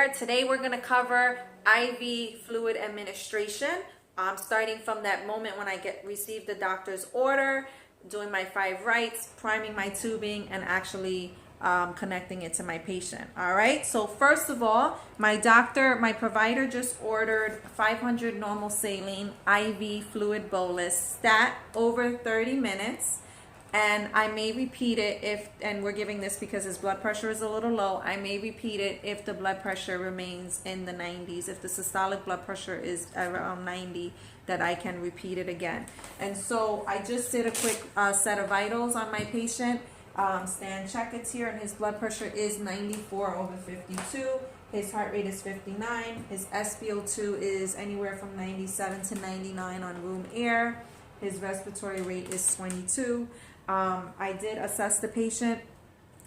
there. Today we're going to cover IV fluid administration, starting from that moment when I receive the doctor's order, doing my 5 rights, priming my tubing, and actually connecting it to my patient. All right, so first of all, my provider just ordered 500 normal saline IV fluid bolus stat over 30 minutes. And I may repeat it and we're giving this because his blood pressure is a little low, I may repeat it if the blood pressure remains in the 90s. If the systolic blood pressure is around 90, that I can repeat it again. And so I just did a quick set of vitals on my patient. Stan Checkett's here, and his blood pressure is 94 over 52. His heart rate is 59. His SpO2 is anywhere from 97 to 99 on room air. His respiratory rate is 22. I did assess the patient.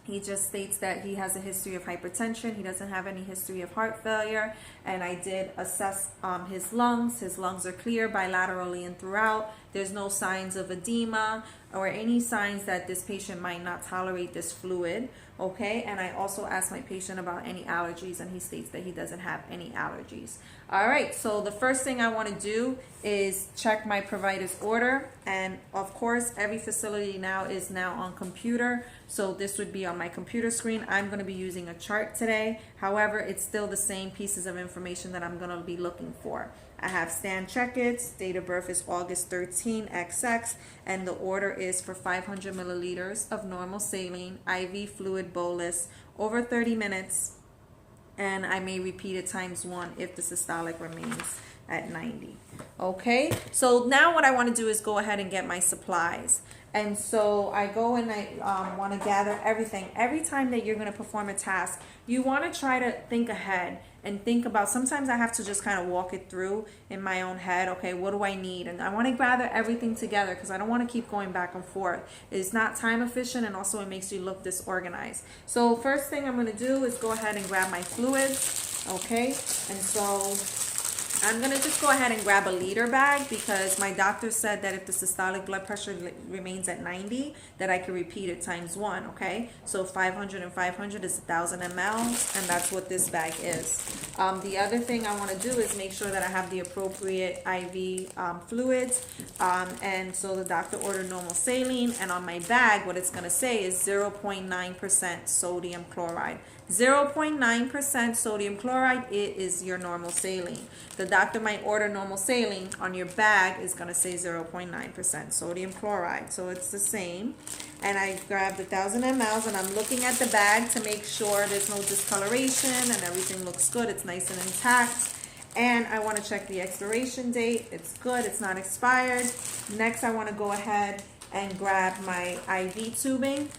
He just states that he has a history of hypertension. He doesn't have any history of heart failure. And I did assess his lungs. His lungs are clear bilaterally and throughout. There's no signs of edema or any signs that this patient might not tolerate this fluid. Okay, and I also asked my patient about any allergies, and he states that he doesn't have any allergies. All right, so the first thing I want to do is check my provider's order, and of course every facility now is on computer, so this would be on my computer screen. I'm going to be using a chart today. However, it's still the same pieces of information that I'm going to be looking for. I have Stan Checkett's date of birth is August 13 XX, and the order is for 500 milliliters of normal saline IV fluid bolus over 30 minutes, and I may repeat it ×1 if the systolic remains at 90. Okay, so now what I want to do is go ahead and get my supplies. And so I go and I want to gather everything. Every time that you're going to perform a task, you want to try to think ahead and think about, sometimes I have to just kind of walk it through in my own head. Okay, what do I need? And I want to gather everything together because I don't want to keep going back and forth. It's not time efficient, and also it makes you look disorganized. So first thing I'm going to do is go ahead and grab my fluids. Okay, and so I'm going to just go ahead and grab a liter bag because my doctor said that if the systolic blood pressure remains at 90, that I can repeat it ×1, okay? So 500 and 500 is 1,000 mLs, and that's what this bag is. The other thing I want to do is make sure that I have the appropriate IV fluids, and so the doctor ordered normal saline, and on my bag, what it's going to say is 0.9% sodium chloride. 0.9% sodium chloride, it is your normal saline. The doctor might order normal saline. On your bag is going to say 0.9% sodium chloride, so it's the same. And I grabbed 1,000 mLs, and I'm looking at the bag to make sure there's no discoloration and everything looks good, it's nice and intact. And I want to check the expiration date. It's good, it's not expired. Next, I want to go ahead and grab my IV tubing,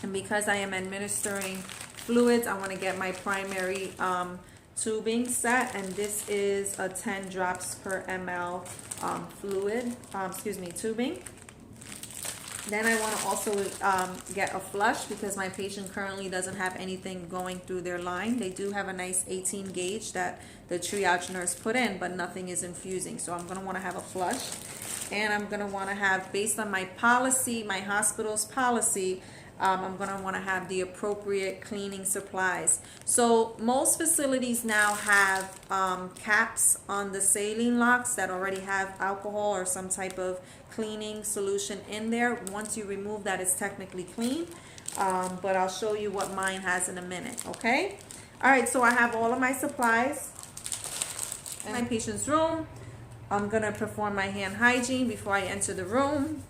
and because I am administering fluids, I want to get my primary tubing set, and this is a 10 drops per ml tubing. Then I want to also get a flush because my patient currently doesn't have anything going through their line. They do have a nice 18 gauge that the triage nurse put in, but nothing is infusing. So I'm going to want to have a flush, and I'm going to want to have, based on my policy, my hospital's policy, I'm going to want to have the appropriate cleaning supplies. So most facilities now have caps on the saline locks that already have alcohol or some type of cleaning solution in there. Once you remove that, it's technically clean, but I'll show you what mine has in a minute. Okay, all right, so I have all of my supplies in my patient's room. I'm going to perform my hand hygiene before I enter the room.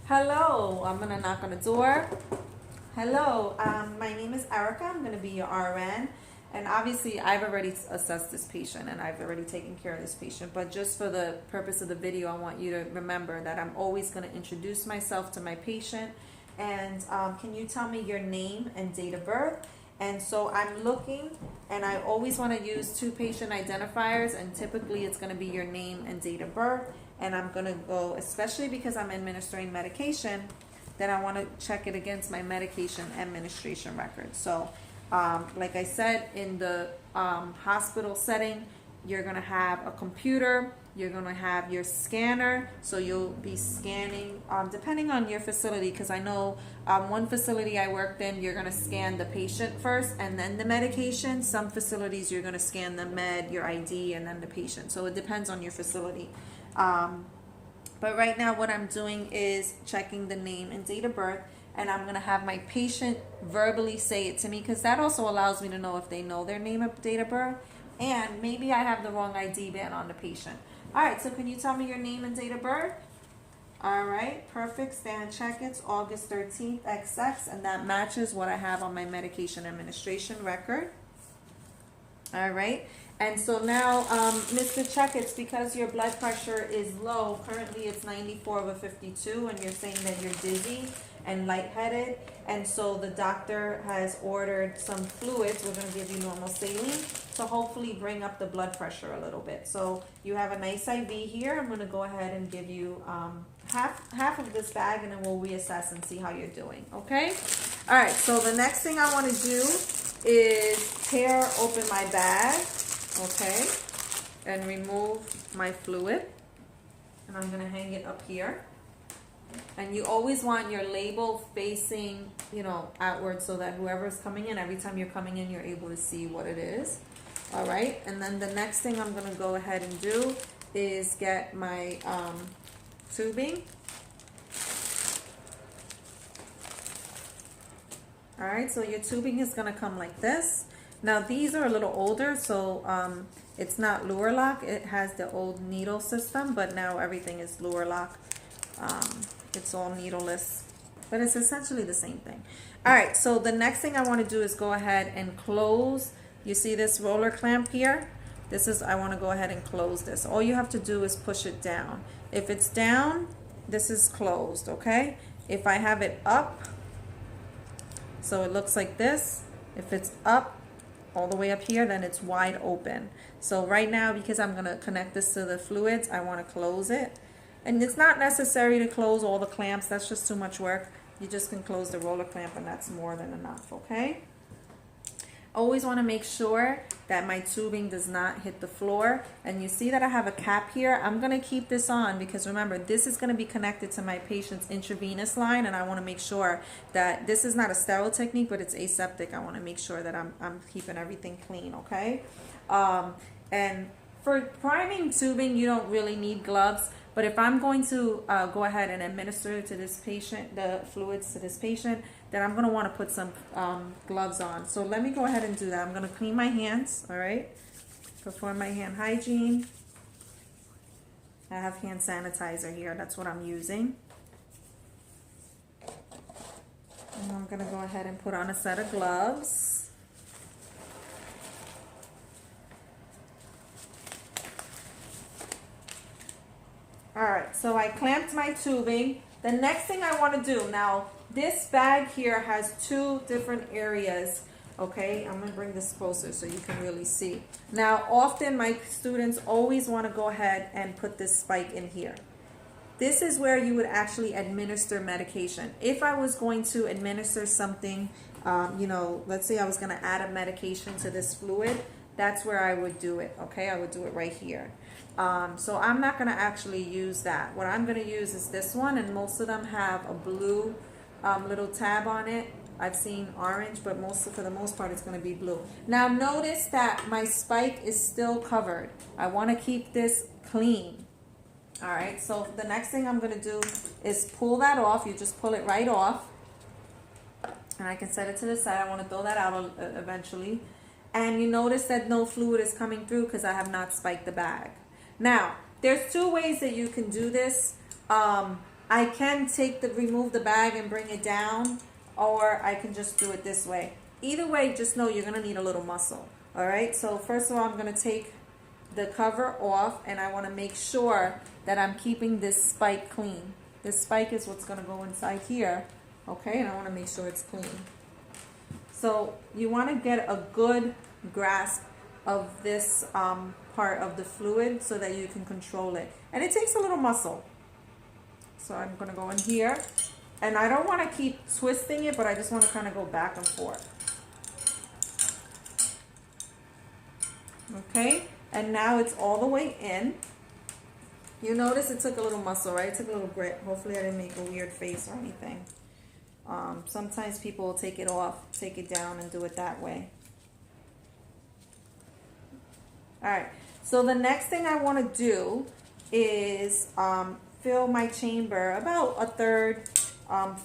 Hello, I'm going to knock on the door. Hello, my name is Erica. I'm going to be your RN. And obviously, I've already assessed this patient and I've already taken care of this patient. But just for the purpose of the video, I want you to remember that I'm always going to introduce myself to my patient. And can you tell me your name and date of birth? And so I'm looking, and I always want to use 2 patient identifiers, and typically it's going to be your name and date of birth. And I'm going to go, especially because I'm administering medication, then I want to check it against my medication administration record. So like I said, in the hospital setting, You're going to have a computer. You're going to have your scanner. So you'll be scanning, depending on your facility, because I know one facility I worked in, you're going to scan the patient first and then the medication. Some facilities, you're going to scan the med, your ID, and then the patient. So it depends on your facility. But right now what I'm doing is checking the name and date of birth, and I'm going to have my patient verbally say it to me, because that also allows me to know if they know their name and date of birth, and maybe I have the wrong ID band on the patient. All right, so can you tell me your name and date of birth? All right, perfect. Stand check. It's August 13th, XX, and that matches what I have on my medication administration record. All right. And so now, Mr. Checkets, because your blood pressure is low, currently it's 94/52, and you're saying that you're dizzy and lightheaded, and so the doctor has ordered some fluids. We're going to give you normal saline to hopefully bring up the blood pressure a little bit. So you have a nice IV here. I'm going to go ahead and give you half of this bag, and then we'll reassess and see how you're doing. Okay? All right, so the next thing I want to do is tear open my bag. Okay, and remove my fluid, and I'm going to hang it up here. And you always want your label facing, outward, so that whoever's coming in, every time you're coming in, you're able to see what it is. All right, and then the next thing I'm going to go ahead and do is get my tubing. All right, so your tubing is going to come like this. Now these are a little older, so it's not Luer lock. It has the old needle system, but now everything is Luer lock. It's all needleless, but it's essentially the same thing. All right, so the next thing I want to do is go ahead and close. You see this roller clamp here? I want to go ahead and close this. All you have to do is push it down. If it's down, this is closed, okay? If I have it up, so it looks like this. If it's up, all the way up here, then it's wide open. So right now, because I'm going to connect this to the fluids, I want to close it. And it's not necessary to close all the clamps. That's just too much work. You just can close the roller clamp, and that's more than enough, okay? Always want to make sure that my tubing does not hit the floor. And you see that I have a cap here. I'm going to keep this on because remember, this is going to be connected to my patient's intravenous line, and I want to make sure that this is not a sterile technique, but it's aseptic. I want to make sure that I'm keeping everything clean, okay? And for priming tubing, you don't really need gloves. But if I'm going to go ahead and administer to this patient, the fluids to this patient, then I'm going to want to put some gloves on. So let me go ahead and do that. I'm going to clean my hands, all right? Perform my hand hygiene. I have hand sanitizer here. That's what I'm using. And I'm going to go ahead and put on a set of gloves. All right, so I clamped my tubing. The next thing I want to do, now this bag here has two different areas, okay? I'm going to bring this closer so you can really see. Now, often my students always want to go ahead and put this spike in here. This is where you would actually administer medication. If I was going to administer something, let's say I was going to add a medication to this fluid, that's where I would do it, okay? I would do it right here. So I'm not going to actually use that. What I'm going to use is this one, and most of them have a blue little tab on it. I've seen orange, but for the most part, it's going to be blue. Now notice that my spike is still covered. I want to keep this clean. All right, so the next thing I'm going to do is pull that off. You just pull it right off. And I can set it to the side. I want to throw that out eventually. And you notice that no fluid is coming through because I have not spiked the bag. Now, there's two ways that you can do this. I can remove the bag and bring it down, or I can just do it this way. Either way, just know you're going to need a little muscle. All right, so first of all, I'm going to take the cover off, and I want to make sure that I'm keeping this spike clean. This spike is what's going to go inside here, okay, and I want to make sure it's clean. So you want to get a good grasp of this part of the fluid so that you can control it. And it takes a little muscle. So I'm going to go in here. And I don't want to keep twisting it, but I just want to kind of go back and forth. Okay? And now it's all the way in. You notice it took a little muscle, right? It took a little grit. Hopefully I didn't make a weird face or anything. Sometimes people will take it off, take it down, and do it that way. All right, so the next thing I want to do is fill my chamber about a third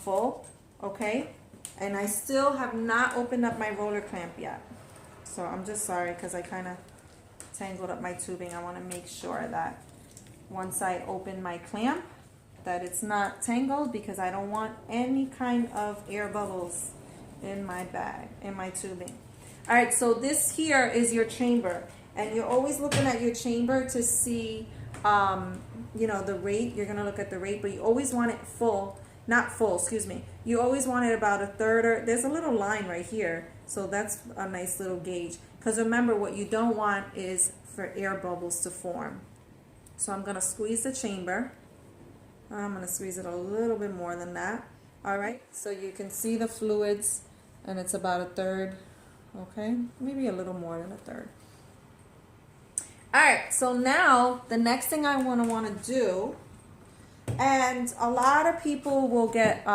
full, okay? And I still have not opened up my roller clamp yet. So I'm just sorry because I kind of tangled up my tubing. I want to make sure that once I open my clamp that it's not tangled, because I don't want any kind of air bubbles in my bag, in my tubing. All right, so this here is your chamber, and you're always looking at your chamber to see, you know, the rate. You're gonna look at the rate, but you always want it full, not full, excuse me. You always want it about a third, or there's a little line right here, so that's a nice little gauge. Because remember, what you don't want is for air bubbles to form. So I'm gonna squeeze the chamber. I'm going to squeeze it a little bit more than that. All right, so you can see the fluids, and it's about a third, okay? Maybe a little more than a third. All right, so now the next thing I want to do, and a lot of people will get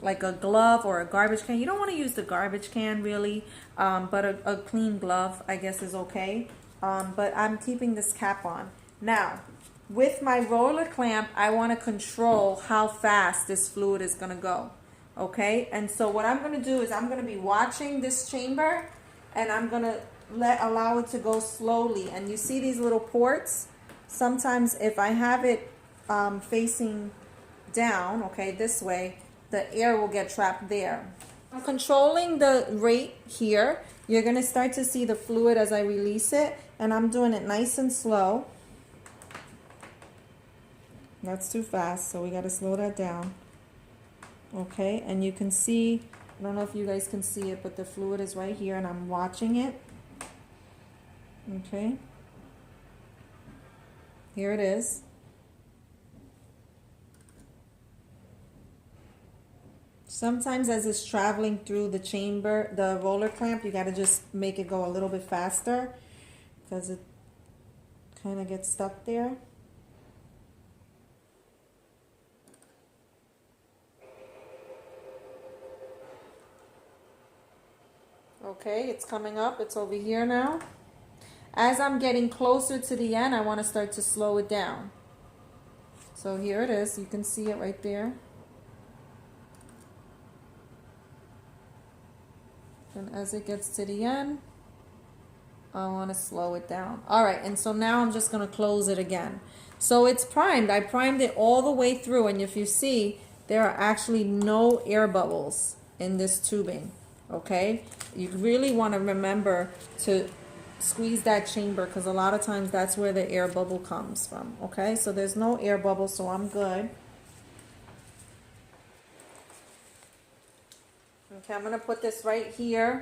like a glove or a garbage can. You don't want to use the garbage can really, but a clean glove, I guess, is okay. But I'm keeping this cap on. Now, with my roller clamp, I want to control how fast this fluid is going to go, okay? And so what I'm going to do is I'm going to be watching this chamber, and I'm going to allow it to go slowly. And you see these little ports? Sometimes if I have it facing down, okay, this way, the air will get trapped there. Controlling the rate here, you're going to start to see the fluid as I release it, and I'm doing it nice and slow. That's too fast, so we got to slow that down. Okay, and you can see, I don't know if you guys can see it, but the fluid is right here, and I'm watching it. Okay, here it is. Sometimes as it's traveling through the chamber, the roller clamp, you got to just make it go a little bit faster because it kind of gets stuck there. Okay, it's coming up. It's over here now. As I'm getting closer to the end, I want to start to slow it down. So here it is. You can see it right there. And as it gets to the end, I want to slow it down. All right, and so now I'm just going to close it again. So it's primed. I primed it all the way through, and if you see, there are actually no air bubbles in this tubing. Okay, you really want to remember to squeeze that chamber, because a lot of times that's where the air bubble comes from. Okay, so there's no air bubble, so I'm good. Okay, I'm going to put this right here.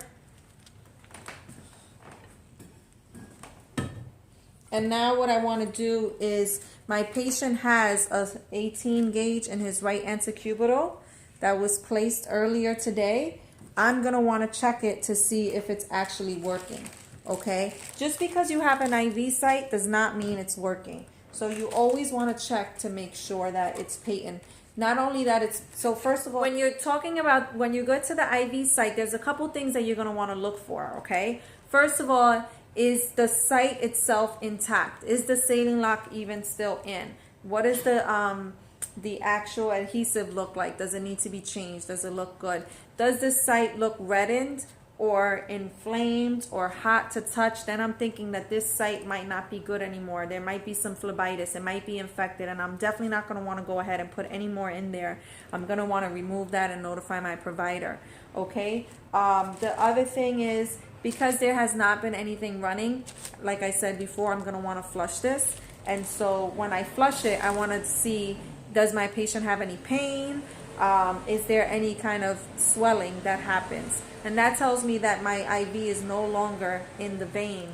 And now what I want to do is, my patient has a 18 gauge in his right antecubital that was placed earlier today. I'm going to want to check it to see if it's actually working, okay? Just because you have an IV site does not mean it's working. So you always want to check to make sure that it's patent. Not only that, it's, so first of all, when you're talking about, when you go to the IV site, there's a couple things that you're going to want to look for, okay? First of all, is the site itself intact? Is the saline lock even still in? What is the actual adhesive look like? Does it need to be changed? Does it look good? Does the site look reddened or inflamed or hot to touch? Then I'm thinking that this site might not be good anymore. There might be some phlebitis. It might be infected, and I'm definitely not going to want to go ahead and put any more in there. I'm going to want to remove that and notify my provider. Okay. The other thing is, because there has not been anything running, like I said before, I'm going to want to flush this. And so when I flush it, I want to see, does my patient have any pain? Is there any kind of swelling that happens? And that tells me that my IV is no longer in the vein.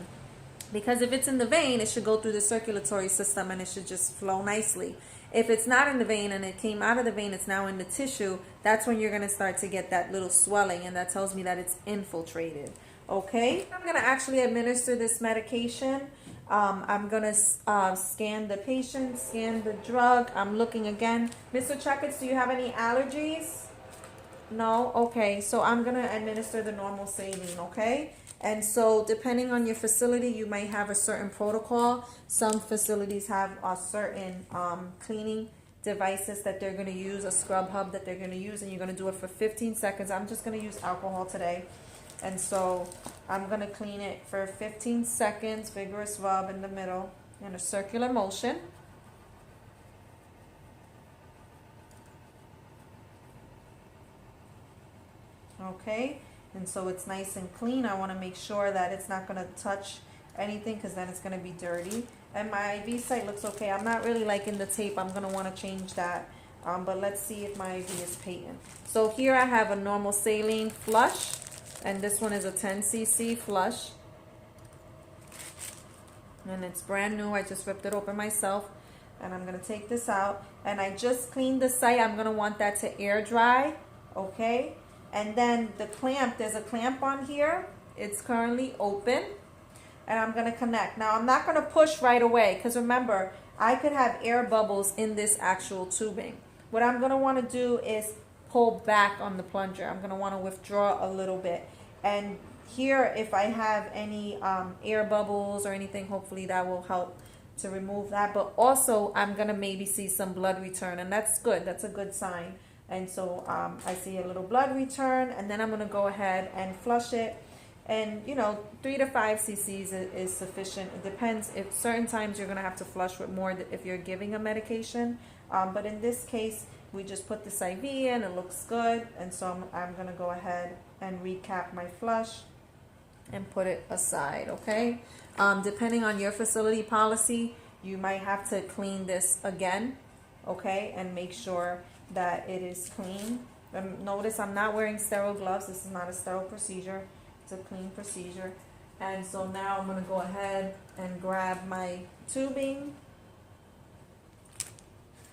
Because if it's in the vein, it should go through the circulatory system and it should just flow nicely. If it's not in the vein and it came out of the vein, it's now in the tissue, that's when you're going to start to get that little swelling, and that tells me that it's infiltrated. Okay, I'm gonna actually administer this medication. I'm gonna scan the patient, scan the drug. I'm looking again. Mr. Checkets, do you have any allergies? No? Okay, so I'm gonna administer the normal saline, okay? And so depending on your facility, you might have a certain protocol. Some facilities have a certain cleaning devices that they're gonna use, a scrub hub that they're gonna use, and you're gonna do it for 15 seconds. I'm just gonna use alcohol today. And so I'm gonna clean it for 15 seconds, vigorous rub in the middle in a circular motion. Okay, and so it's nice and clean. I want to make sure that it's not going to touch anything because then it's going to be dirty. And my IV site looks okay. I'm not really liking the tape. I'm going to want to change that. But let's see if my IV is patent. So here I have a normal saline flush, and this one is a 10 cc flush. And it's brand new. I just ripped it open myself. And I'm going to take this out. And I just cleaned the site. I'm going to want that to air dry. Okay. And then the clamp, there's a clamp on here. It's currently open. And I'm going to connect. Now, I'm not going to push right away. Because remember, I could have air bubbles in this actual tubing. What I'm going to want to do is pull back on the plunger. I'm going to want to withdraw a little bit. And here, if I have any air bubbles or anything, hopefully that will help to remove that. But also, I'm going to maybe see some blood return. And that's good. That's a good sign. And so I see a little blood return, and then I'm going to go ahead and flush it. And, 3 to 5 cc's is sufficient. It depends. If certain times you're going to have to flush with more if you're giving a medication. But in this case, we just put this IV in. It looks good. And so I'm going to go ahead and recap my flush and put it aside, okay? Depending on your facility policy, you might have to clean this again, okay? And make sure that it is clean. Notice I'm not wearing sterile gloves. This is not a sterile procedure. It's a clean procedure. And so now I'm going to go ahead and grab my tubing.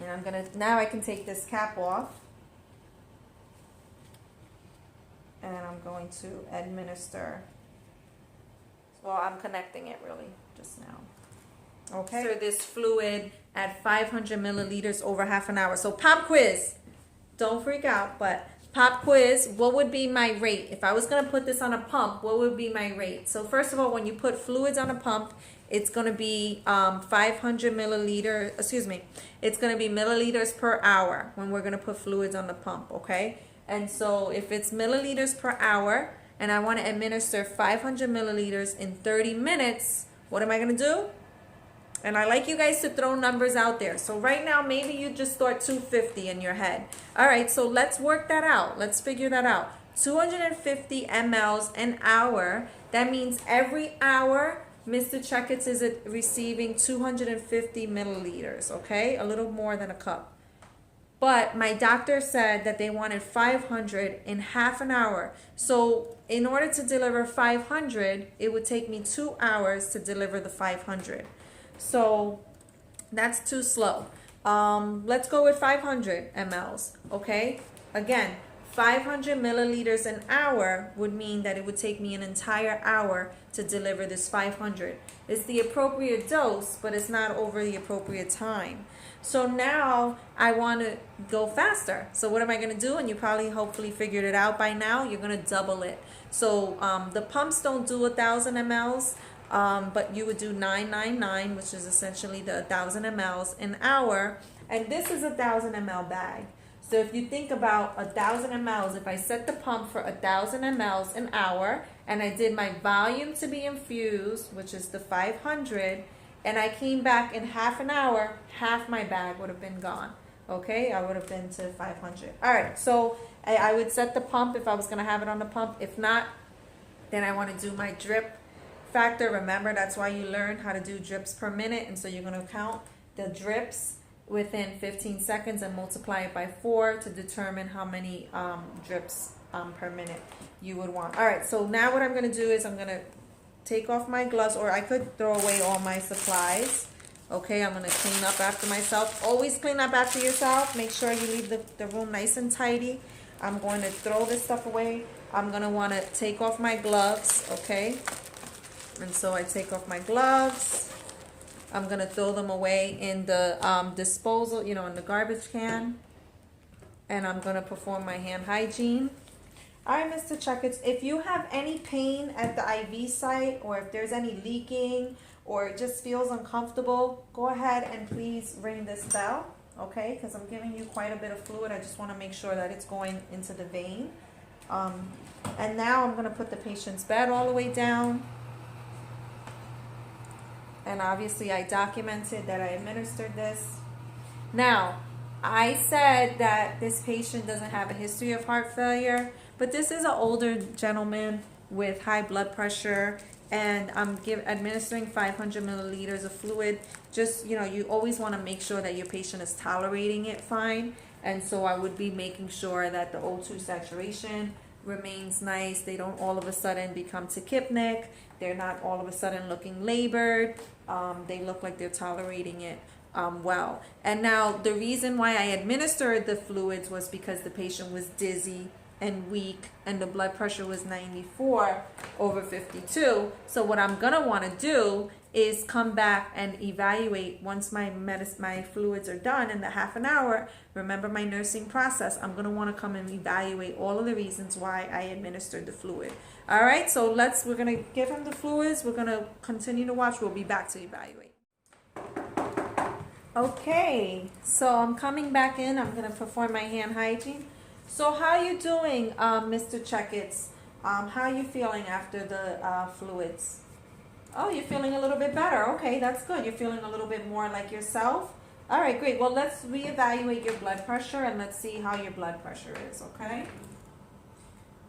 And now I can take this cap off. And I'm going to administer. Well, I'm connecting it really just now. Okay. So this fluid at 500 milliliters over half an hour. So pop quiz. Don't freak out, but pop quiz. What would be my rate? If I was going to put this on a pump, what would be my rate? So first of all, when you put fluids on a pump, it's going to be 500 milliliters. Excuse me. It's going to be milliliters per hour when we're going to put fluids on the pump, okay? And so if it's milliliters per hour and I want to administer 500 milliliters in 30 minutes, what am I going to do? And I like you guys to throw numbers out there. So right now, maybe you just thought 250 in your head. All right, so let's work that out. Let's figure that out. 250 mLs an hour. That means every hour, Mr. Checkets is receiving 250 milliliters, okay? A little more than a cup. But my doctor said that they wanted 500 in half an hour. So in order to deliver 500, it would take me 2 hours to deliver the 500. So that's too slow. Let's go with 500 mLs, okay? Again, 500 milliliters an hour would mean that it would take me an entire hour to deliver this 500. It's the appropriate dose, but it's not over the appropriate time. So now I want to go faster. So what am I going to do? And you probably hopefully figured it out by now. You're going to double it. So the pumps don't do 1,000 mLs. But you would do 999, which is essentially the 1,000 mLs an hour. And this is a 1,000 ml bag. So if you think about 1,000 mLs, if I set the pump for 1,000 mLs an hour, and I did my volume to be infused, which is the 500, and I came back in half an hour, half my bag would have been gone. Okay, I would have been to 500. All right, so I would set the pump if I was going to have it on the pump. If not, then I want to do my drip factor. Remember, that's why you learn how to do drips per minute. And so you're going to count the drips within 15 seconds and multiply it by 4 to determine how many drips per minute you would want. All right, so now what I'm going to do is I'm going to take off my gloves, or I could throw away all my supplies. Okay, I'm going to clean up after myself. Always clean up after yourself. Make sure you leave the room nice and tidy. I'm going to throw this stuff away. I'm going to want to take off my gloves, okay? And so I take off my gloves. I'm going to throw them away in the disposal, in the garbage can. And I'm going to perform my hand hygiene. All right, Mr. Checkers, if you have any pain at the IV site, or if there's any leaking, or it just feels uncomfortable, go ahead and please ring this bell, okay? Because I'm giving you quite a bit of fluid. I just want to make sure that it's going into the vein. And now I'm going to put the patient's bed all the way down. And obviously I documented that I administered this. Now, I said that this patient doesn't have a history of heart failure, but this is an older gentleman with high blood pressure, and I'm administering 500 milliliters of fluid. Just, you always want to make sure that your patient is tolerating it fine. And so I would be making sure that the O2 saturation remains nice. They don't all of a sudden become tachypnic. They're not all of a sudden looking labored. They look like they're tolerating it well. And now the reason why I administered the fluids was because the patient was dizzy and weak, and the blood pressure was 94 over 52. So what I'm gonna want to do is come back and evaluate once my fluids are done in the half an hour. Remember my nursing process. I'm gonna want to come and evaluate all of the reasons why I administered the fluid. All right, so we're gonna give him the fluids. We're gonna continue to watch. We'll be back to evaluate. Okay, so I'm coming back in. I'm gonna perform my hand hygiene. So how are you doing, Mr. Checkits? How are you feeling after the fluids? Oh, you're feeling a little bit better. Okay, that's good. You're feeling a little bit more like yourself. All right, great. Well, let's reevaluate your blood pressure and let's see how your blood pressure is, okay?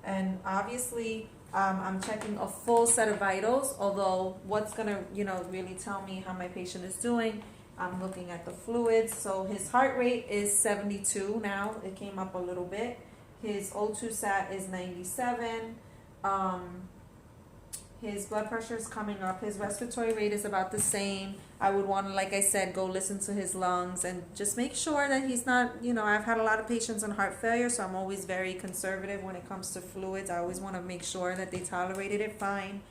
And obviously, I'm checking a full set of vitals, although what's going to, really tell me how my patient is doing, I'm looking at the fluids. So his heart rate is 72 now. It came up a little bit. His O2 sat is 97. His blood pressure is coming up. His respiratory rate is about the same. I would want to, like I said, go listen to his lungs and just make sure that he's not, I've had a lot of patients on heart failure, so I'm always very conservative when it comes to fluids. I always want to make sure that they tolerated it fine.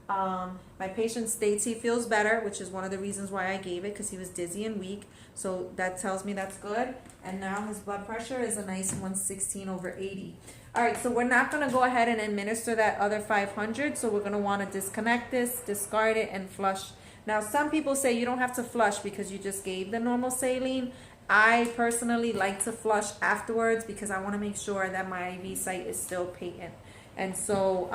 My patient states he feels better, which is one of the reasons why I gave it, because he was dizzy and weak. So that tells me that's good. And now his blood pressure is a nice 116 over 80. All right, so we're not going to go ahead and administer that other 500. So we're going to want to disconnect this, discard it, and flush. Now, some people say you don't have to flush because you just gave the normal saline. I personally like to flush afterwards because I want to make sure that my IV site is still patent. And so,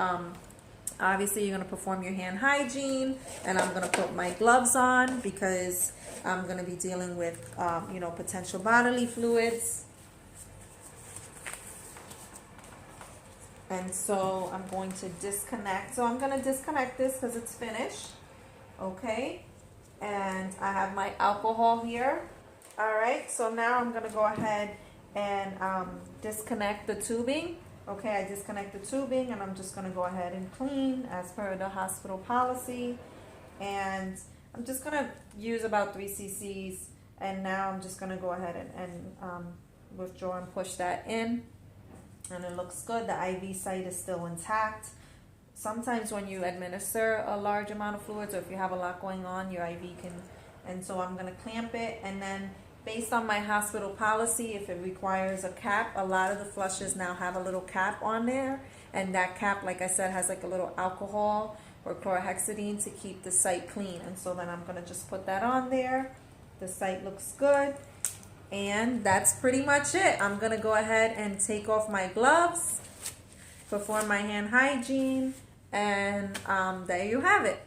obviously, you're going to perform your hand hygiene, and I'm going to put my gloves on because I'm going to be dealing with, potential bodily fluids. And so I'm going to disconnect. So I'm going to disconnect this because it's finished. Okay. And I have my alcohol here. All right. So now I'm going to go ahead and disconnect the tubing. Okay, I disconnect the tubing and I'm just going to go ahead and clean as per the hospital policy. And I'm just going to use about 3 cc's. And now I'm just going to go ahead and withdraw and push that in. And it looks good. The IV site is still intact. Sometimes when you administer a large amount of fluids, or if you have a lot going on, your IV can. And so I'm going to clamp it, and then based on my hospital policy, if it requires a cap, a lot of the flushes now have a little cap on there. And that cap, like I said, has like a little alcohol or chlorhexidine to keep the site clean. And so then I'm going to just put that on there. The site looks good. And that's pretty much it. I'm going to go ahead and take off my gloves, perform my hand hygiene, and there you have it.